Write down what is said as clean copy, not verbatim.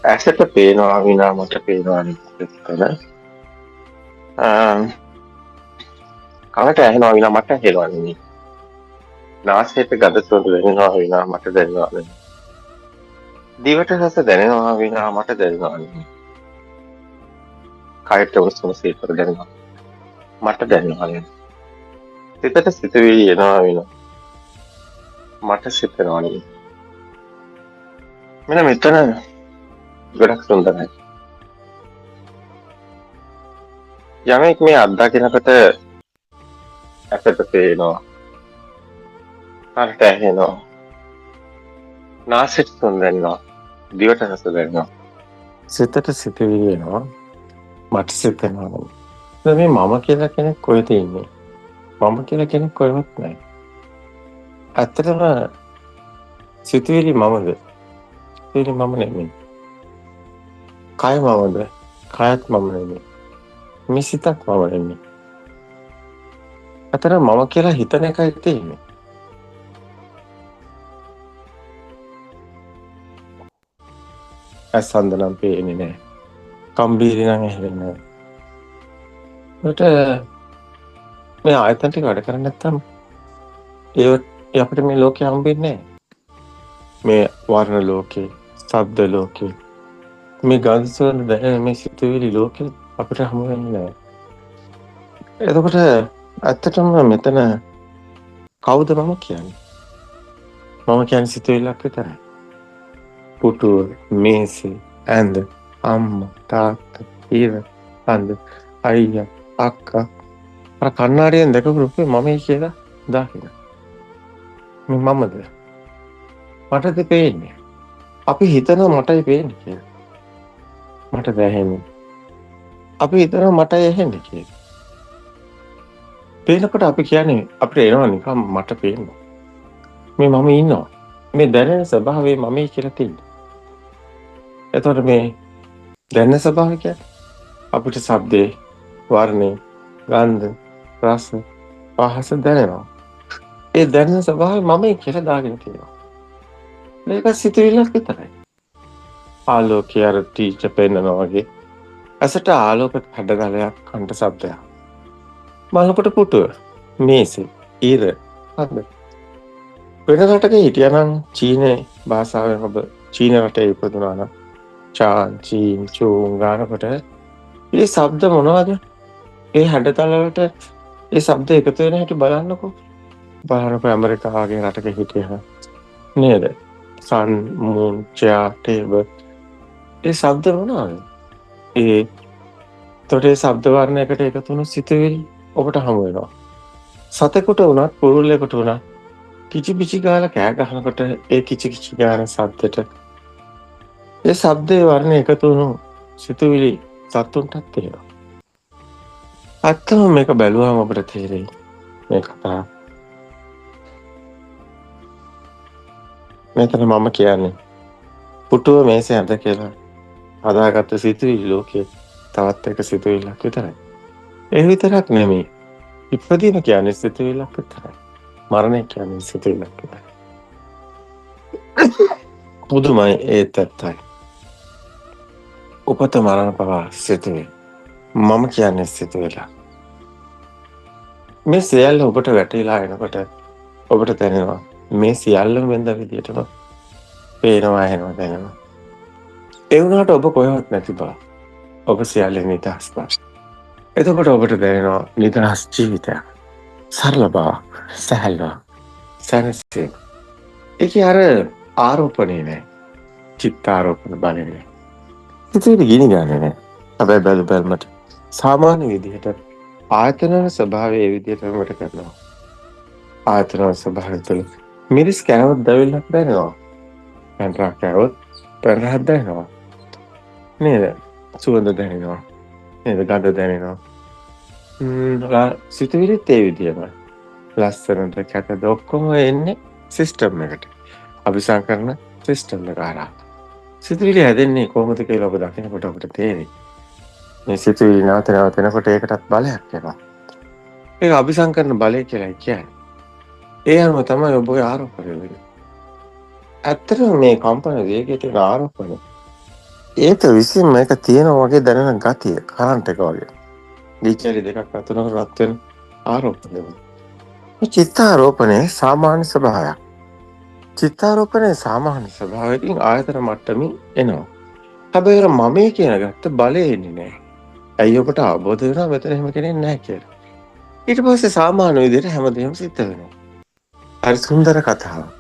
ඇසට පේනවා විනා මට පේනවා නෙමෙයි කන. කනට ඇහෙනවා විනා මට ඇහෙනවා නෙමෙයි. නාසයට ගඳ සුවඳ දැනෙනවා විනා මට දැනෙනවා නෙමෙයි. දිවට රස දැනෙනවා විනා මට දැනෙනවා නෙමෙයි. කයට උණුසුම සීතල දැනෙනවා මට දැනෙනවා නෙමෙයි. සිතට සිතුවිලි එනවා විනා මට සිතෙනවා නෙමෙයි. මෙන්න මෙතන ගොඩක් සුන්දරයි. යමෙක් මේ අත්දකිනකොට ඇසට පේනවා, කනට ඇහෙනවා, නාසයට සුවඳ දැනෙනවා, දිවට රස දැනෙනවා. සිතට සිතුවිලි එනවා, මට සිතෙනවා. මේ මම කියලා කෙනෙක් කොහෙද ඉන්නේ? මම කියලා කෙනෙක් කොහෙවත් නැහැ. ඇත්තටම සිතුවිලි මමද? සිතුවිලි මම නෙමෙයි. කය මමද? කයත් මම නෙමෙයි. මේ සිතක් මම නෙමෙයි. අතන මම කියලා හිතන එකයි තියෙන්නේ. ඇසන්ද නම් පේන්නේ නැහැ. කම්බීරි නම් ඇහෙන්නේ නැහැ. මේ ආයතන ටික වැඩ කරන්නේ නැත්තම් ඒ අපිට මේ ලෝකෙ හම්බෙන්නේ නැහැ. මේ වර්ණ ලෝකේ, ශබ්ද ලෝකේ, මේ ගන්ධ සුවඳ දැනෙන මේ සිතුවිලි ලෝකෙ අපිට හමු වෙන්නේ නැහැ. එතකොට ඇත්තටම මෙතන කවුද මම කියන්නේ? මම කියන්නේ සිතුවිල්ලක් විතරයි. පුටුව, මේසෙ, ඇඳ, අම්මා, තාත්තා, ඊර, අඳ, අයියා, අක්කා. අර කණ්ණාඩියෙන් දැකපු රූපේ මමයි කියලා දාගෙන. මේ මමද? මටද පේන්නේ. අපි හිතනවා මටයි පේන්නේ කියලා. මට දැනෙන්නේ. අපි හිතනවා මටයි ඇහෙන්නේ කියලා. පේනකොට අපි කියන්නේ අපිට එනවා නිකන් මට පේනවා. මේ මම ඉන්නවා. මේ දැනෙන ස්වභාවය මමයි කියලා තියෙනවා. එතකොට මේ දැනෙන ස්වභාවය කියන්නේ අපිට ශබ්දේ, වර්ණේ, ගන්ධ, රස, පහස දැනෙනවා. ඒ දැනෙන ස්වභාවය මමයි කියලා දාගෙන තියෙනවා. මේක සිතුවිල්ලක් විතරයි. ආලෝකය අර ටීචර් පෙන්නනවා වගේ. ඇසට ආලෝක හැඩතලයක්, කන්ට ශබ්දයක්. බලනකොට පුටුව, මේසෙ, ඉර, හඳ. වෙන රටක හිටියනම් චීනේ භාෂාවෙන් ඔබ චීන රටේ ඉපදුනා නම් චාන්, චීන්, චූන් ගානකොට මේ ශබ්ද මොනවද? ඒ හැඩතල වලට ඒ ශබ්ද එකතු වෙන හැටි බලන්නකෝ. බලනකොට ඇමරිකාව වගේ රටක හිටියම නේද? සන්, මූන්, චා, ටේබල්. ඒ ශබ්ද මොනවද? එතකොට ඒ ශබ්ද වර්ණයකට එකතු වුණු සිතුවිලි ඔබට හමු වෙනවා. සතෙකුට වුණත් පුරුල්ලෙකුට වුණත් කිචි පිචි ගාලා කෑ ගහනකොට ඒ කිචි කිචි ගාන ශබ්දෙට ඒ ශබ්දේ වර්ණ එකතු වුණු සිතුවිලි සතුන්ටත් තියෙනවා. අත්තම මේක බැලුවම අපිට තේරෙයි මේ කතාව. මෙතන මම කියන්නේ පුටුව මේසේ ඇඳ කියලා හදාගත්ත සිතුවිලි ලෝකයේ තවත් එක සිතුවිල්ලක් විතරයි. ඒ විතරක් නෙමෙයි. ඉපදීම කියන්නේ සිතුවිල්ලක් විතරයි. මරණය කියන්නේ සිතුවිල්ලක් විතරයි. පුදුමයි ඒත් ඇත්තයි. උපත මරණ පවා සිතුවිලි. මම කියන්නේ සිතුවිල්ල. මේ සියල්ල ඔබට වැටීලා එනකොට ඔබට දැනෙනවා මේ සියල්ලම වෙනද විදියටම පේනවා, ඇහෙනවා, දැනෙනවා. ඒ වුණාට ඔබ කොහෙවත් නැති බව. ඔබ සියල්ලෙන් නිදහස් බව. එතකොට ඔබට දැනෙනවා නිදහස් ජීවිතයක්. සරල බව, සැහැල්ලුවක්, සැනසීම. ඒකේ අර ආරෝපණේ නෑ. චිත්තාරෝපණ බලේ නෑ. සිතුවිලි ගිනි ගන්නේ නෑ. හැබැයි බැලුමට සාමාන්‍ය විදිහට ආයතනවල ස්වභාවය ඒ විදිහටම වැඩ කරනවා. ආයතනවල ස්වභාවය තුළ මිරිස් කෑවොත් දැවිල්ලක් දැනෙනවා. පැන්රා කෑවොත් පැන්රාක් දැනෙනවා. නේද? සුවඳ දැනෙනවා. නේද? ගඳ දැනෙනවා. සිතුවිලිත් ඒ විදිහම. ලස්සනට කැතද ඔක්කොම එන්නේ සිස්ටම් එකට. අபிසංකරණ සිස්ටම් එක හරහා. සිතුවිලි හැදෙන්නේ කොහොමද කියලා ඔබ දකිනකොට ඔබට තේරෙයි. මේ සිතුවිලි නැවතෙනකොට ඒකටත් බලයක් එනවා. ඒක අபிසංකරණ බලය කියලා කියන්නේ. ඒ අනුව තමයි ඔබගේ ආරෝපණය වෙන්නේ. ඇත්තටම මේ කම්පන වේගයේ තියෙන ආරෝපණය ඒක විසින් මේක තියෙනවා වගේ දැනෙන ගතිය කරන්ට් එක වගේ. ඩීචරි දෙකක් අතරම රත් වෙන ආරෝපණය. මේ චිත්තාරෝපණයේ සාමාන්‍ය ස්වභාවයක්. චිත්තාරෝපණයේ සාමාන්‍ය ස්වභාවයකින් ආයතන මට්ටමින් එනවා. හැබැයි අර මමේ කියන ගත්ත බලය එන්නේ නැහැ. ඇයි ඔබට අවබෝධ වෙනවා මෙතන එහෙම කෙනෙක් නැහැ කියලා. ඊට පස්සේ සාමාන්‍ය විදිහට හැමදේම සිද්ධ වෙනවා. හරි සුන්දර කතාවක්.